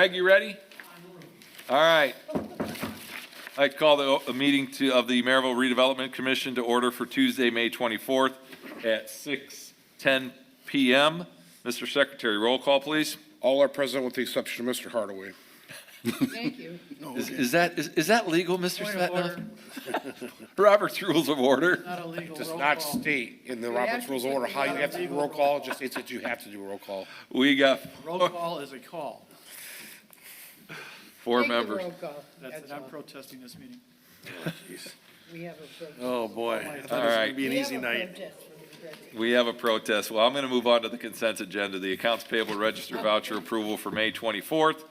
Greg, you ready? All right. I'd call the meeting of the Merrillville Redevelopment Commission to order for Tuesday, May 24th at 6:10 p.m. Mr. Secretary, roll call, please. All are present with the exception of Mr. Hardaway. Thank you. Is that legal, Mr. Point of Svetnov? order. Robert's Rules of Order. Not a legal Does roll not call. state in the We Robert's actually Rules of Order said how you we have to do got a roll legal call. roll It just states that you have to do a roll call. We got Roll call is a call. four Take the members. roll call. That's, I'm all. protesting this meeting. We have a protest. Oh, boy. I thought All it was right. going to be an We easy have a night. protest from the president. We have a protest. Well, I'm going to move on to the consent agenda. The accounts payable register voucher approval for May 24th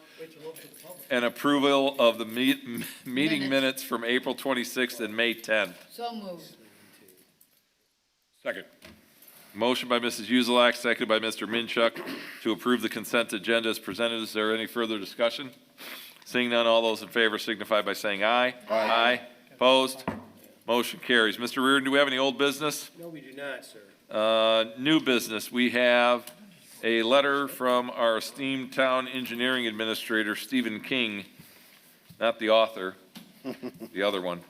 and approval of the meeting minutes from April 26th and May 10th. So moved. Second. Motion by Mrs. Uzelak, seconded by Mr. Minchuk to approve the consent agenda as presented. Is there any further discussion? Seeing none, all those in favor signify by saying aye. Aye. Opposed? Motion carries. Mr. Reardon, do we have any old business? No, we do not, sir. New business. We have a letter from our esteemed town engineering administrator, Stephen King, not the author, the other one.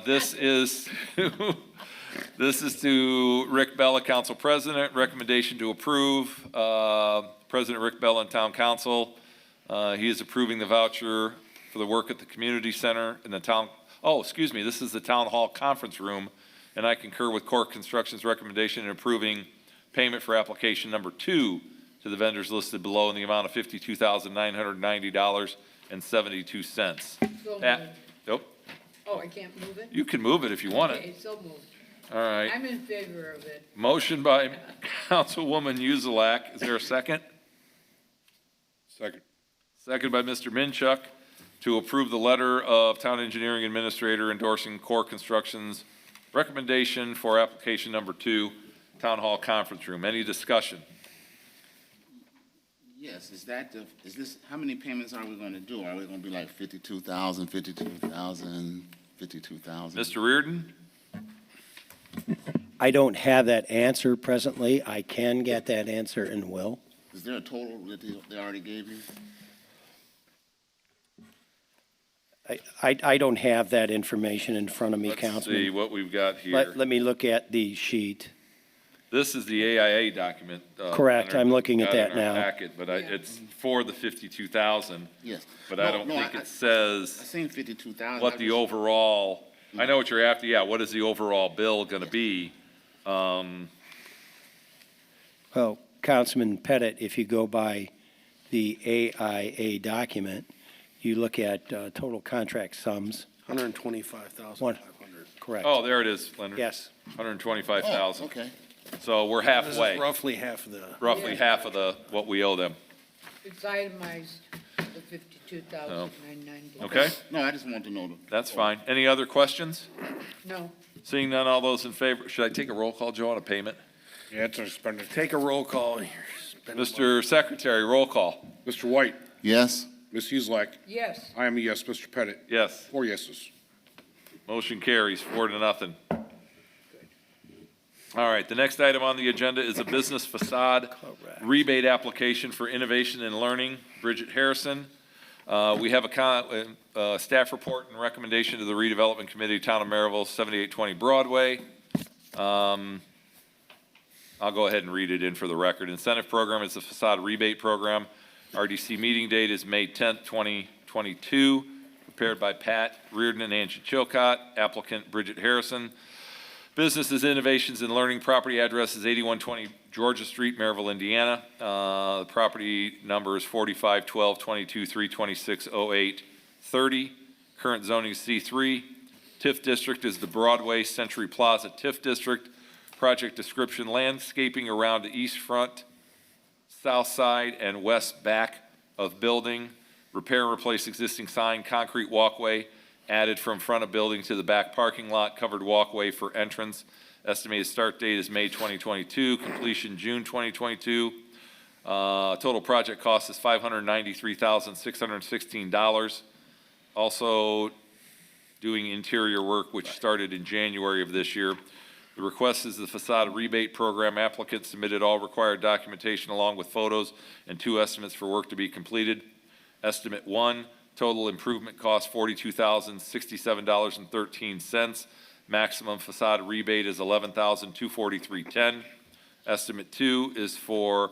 This is to Rick Bella, Council President. Recommendation to approve. President Rick Bella and Town Council. He is approving the voucher for the work at the community center in the town. Oh, excuse me. This is the Town Hall Conference Room, and I concur with Core Construction's recommendation in approving payment for application number 2 to the vendors listed below in the amount of $52,990.72. So Pat, moved. nope. Oh, I can't move it? You can move it if you want it. Okay, so moved. All right. I'm in favor of it. Motion by Councilwoman Uzelak. Is there a second? Second. Second by Mr. Minchuk to approve the letter of Town Engineering Administrator endorsing Core Construction's recommendation for application number 2, Town Hall Conference Room. Any discussion? Yes, is this, how many payments are we going to do? Are we going to be like 52,000, 52,000, 52,000? Mr. Reardon? I don't have that answer presently. I can get that answer and will. Is there a total that they already gave you? I don't have that information in front of me, Let's see Councilman. what we've got here. Let me look at the sheet. This is the AIA document. Correct, I'm looking at got that in our now. packet, but it's for the 52,000, Yes. but I No, don't no, think I it says seen 52,000. what the overall, I know what you're after, yeah, what is the overall bill going to be? Well, Councilman Pettit, if you go by the AIA document, you look at total contract sums. 125,500. Correct. Oh, there it is, Leonard. Yes. 125,000. Oh, okay. So we're This is halfway, roughly half of the. roughly Yeah. half of what we owe them. It's itemized, the 52,990. Okay, No, I just want to know. that's fine. Any other questions? No, Seeing none, all those in favor, should I take a roll call, Joe, on a payment? Yeah, it's expensive. Take a roll call. Mr. Secretary, roll call. Mr. White, Yes? Ms. Uzelak, yes. I am a yes. Mr. Pettit, Yes. 4 yeses. Motion carries 4-0. All right, the next item on the agenda is a business facade rebate application for innovation and learning. Bridget Harrison. We have a staff report and recommendation to the Redevelopment Committee, Town of Merrillville, 7820 Broadway. I'll go ahead and read it in for the record. Incentive program is the facade rebate program. RDC meeting date is May 10th, 2022. Prepared by Pat Reardon and Angie Chilcott. Applicant Bridget Harrison. Business is Innovations in Learning. Property address is 8120 Georgia Street, Merrillville, Indiana. The property number is 4512-22-326-0830. Current zoning is C3. TIF district is the Broadway Century Plaza TIF district. Project description: landscaping around the east front, south side, and west back of building. Repair and replace existing sign, concrete walkway added from front of building to the back parking lot, covered walkway for entrance. Estimated start date is May 2022, completion June 2022. Total project cost is $593,616. Also doing interior work, which started in January of this year. The request is the facade rebate program applicant submitted all required documentation along with photos and 2 estimates for work to be completed. Estimate 1, total improvement cost $42,067.13. Maximum facade rebate is $11,243.10. Estimate 2 is for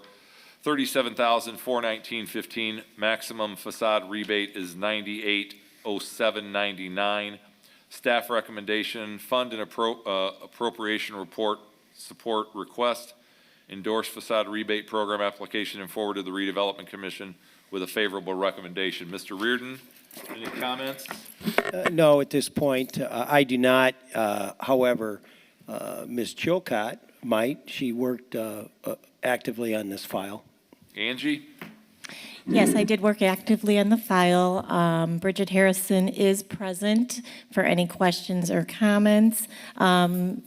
$37,419.15. Maximum facade rebate is $98,0799. Staff recommendation, fund and appropriation report support request, endorse facade rebate program application and forward to the Redevelopment Commission with a favorable recommendation. Mr. Reardon, any comments? No, at this point, I do not. However, Ms. Chilcott might. She worked actively on this file. Angie? Yes, I did work actively on the file. Bridget Harrison is present for any questions or comments. When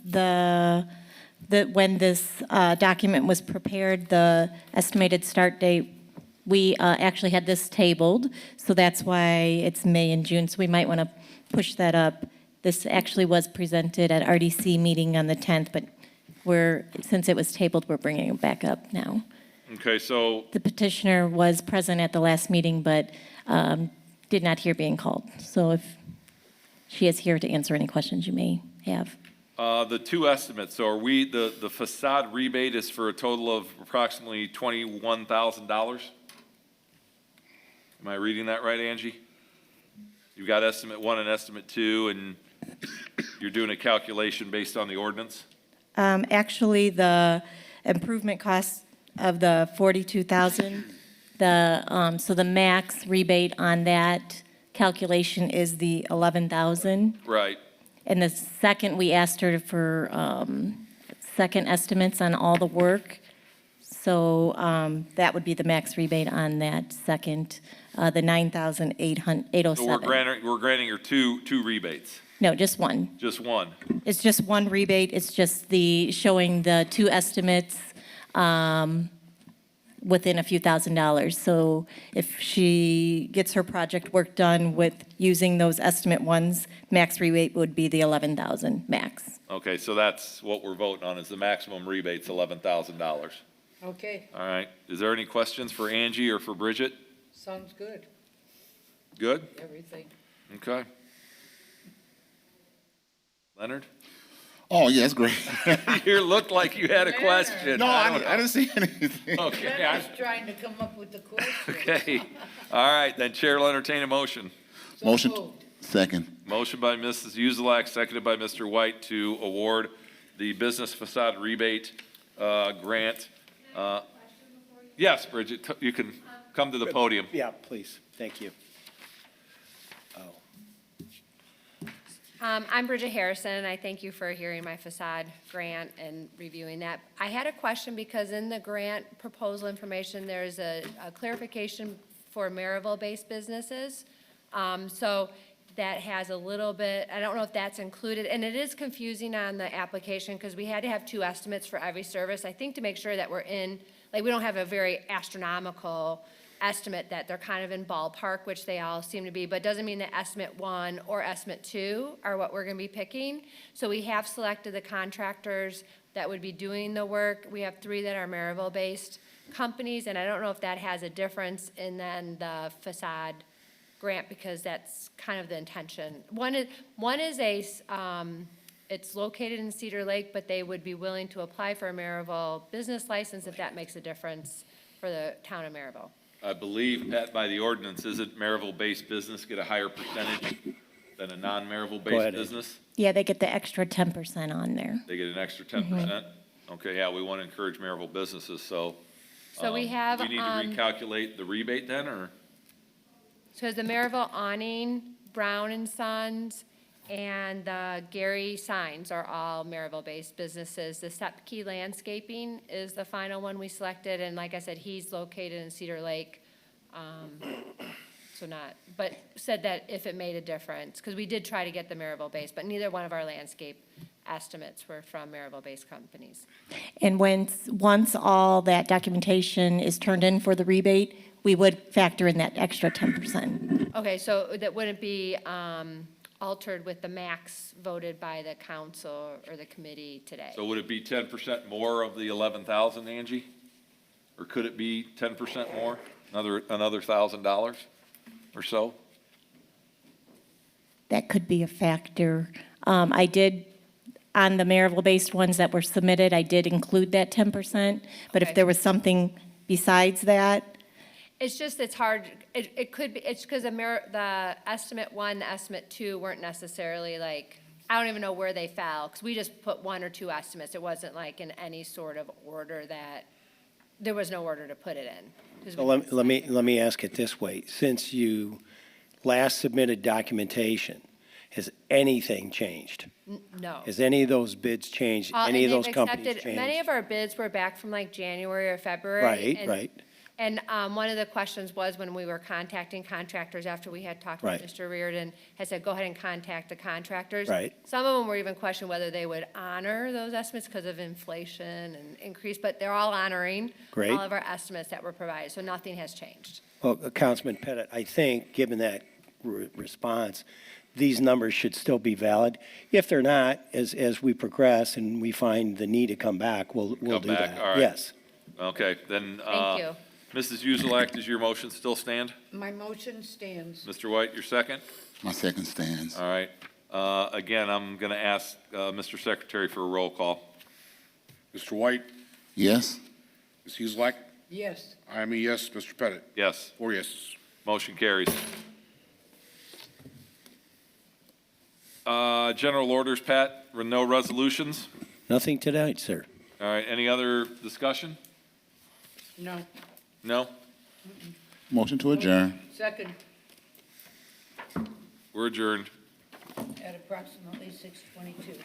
this document was prepared, the estimated start date, we actually had this tabled, so that's why it's May and June, so we might want to push that up. This actually was presented at RDC meeting on the 10th, but since it was tabled, we're bringing it back up now. Okay, so, The petitioner was present at the last meeting, but did not hear being called. So if she is here to answer any questions you may have. the 2 estimates, so are we, the facade rebate is for a total of approximately $21,000? Am I reading that right, Angie? You've got estimate 1 and estimate 2, and you're doing a calculation based on the ordinance? Actually, the improvement cost of the 42,000, so the max rebate on that calculation is the 11,000. Right. And the second, we asked her for second estimates on all the work. So that would be the max rebate on that second, the 9,807. So we're granting her two rebates, No, just one. just one. It's just one rebate. It's just showing the 2 estimates within a few $1,000s. So if she gets her project work done with using those estimate ones, max rebate would be the 11,000 max. Okay, so that's what we're voting on, is the maximum rebate's $11,000. Okay, All right, is there any questions for Angie or for Bridget? sounds good, Good? everything. Okay. Leonard? Oh, yeah, it's great. You looked like you had a question. No, I don't didn't see anything. know. Okay, I was trying to come up with the question. okay. All right, then Chair will entertain a motion. So Motion, moved. second. Motion by Mrs. Uzelak, seconded by Mr. White to award the business facade rebate grant. Yes, Bridget, you can come to the podium. Yeah, please. Thank you. I'm Bridget Harrison, and I thank you for hearing my facade grant and reviewing that. I had a question because in the grant proposal information, there's a clarification for Merrillville-based businesses. So that has a little bit, I don't know if that's included, and it is confusing on the application because we had to have 2 estimates for every service, I think to make sure that we're in, like, we don't have a very astronomical estimate, that they're kind of in ballpark, which they all seem to be, but doesn't mean that estimate 1 or estimate 2 are what we're gonna be picking. So we have selected the contractors that would be doing the work. We have 3 that are Merrillville-based companies, and I don't know if that has a difference in then the facade grant, because that's kind of the intention. One is it's located in Cedar Lake, but they would be willing to apply for a Merrillville business license if that makes a difference for the town of Merrillville. I believe that by the ordinance, isn't Merrillville-based business get a higher percentage than a Go non-Merrillville-based ahead, business? Yeah, they get the extra 10% on there. They get an extra 10%? Okay, yeah, we want to encourage Merrillville businesses, so. So we have, We need to recalculate the rebate then, or? So the Merrillville Awning, Brown and Sons, and the Gary Signs are all Merrillville-based businesses. The Sepke Landscaping is the final one we selected, and like I said, he's located in Cedar Lake. But said that if it made a difference, because we did try to get the Merrillville-based, but neither one of our landscape estimates were from Merrillville-based companies. And once all that documentation is turned in for the rebate, we would factor in that extra 10%. Okay, so that wouldn't be altered with the max voted by the council or the committee today. So would it be 10% more of the 11,000, Angie? Or could it be 10% more, another $1,000 or so? That could be a factor. I did, on the Merrillville-based ones that were submitted, I did include that 10%, but if Okay. there was something besides that, It's just, it's hard, it could be, it's because the estimate one, the estimate two weren't necessarily like, I don't even know where they fell, because we just put one or two estimates. It wasn't like in any sort of order that, there was no order to put it in. 'Cause So we let me ask it this way. Since you last submitted documentation, has anything changed? No. Has any of those bids changed? Any of And those they've companies accepted- Many changed? of our bids were back from like January or February. Right, and- right. And one of the questions was when we were contacting contractors after we had talked with Right. Mr. Reardon, had said, go ahead and contact the contractors. Right. Some of them were even questioning whether they would honor those estimates because of inflation and increase, but they're all honoring Great. all of our estimates that were provided, so nothing has changed. Well, Councilman Pettit, I think, given that response, these numbers should still be valid. If they're not, as we progress and we find the need to come back, we'll Come do back, that. all right. Yes. Okay, then. Thank you. Mrs. Uzelak, does your motion still stand? My motion stands. Mr. White, your second? My second stands. All right. Again, I'm going to ask Mr. Secretary for a roll call. Mr. White, Yes? Ms. Uselak, Yes. I am a yes. Mr. Pettit, Yes, 4 yeses. motion carries. General orders, Pat, no resolutions? Nothing tonight, sir. All right, any other discussion? No. No? Motion to adjourn. Second, We're adjourned. at approximately 6:22.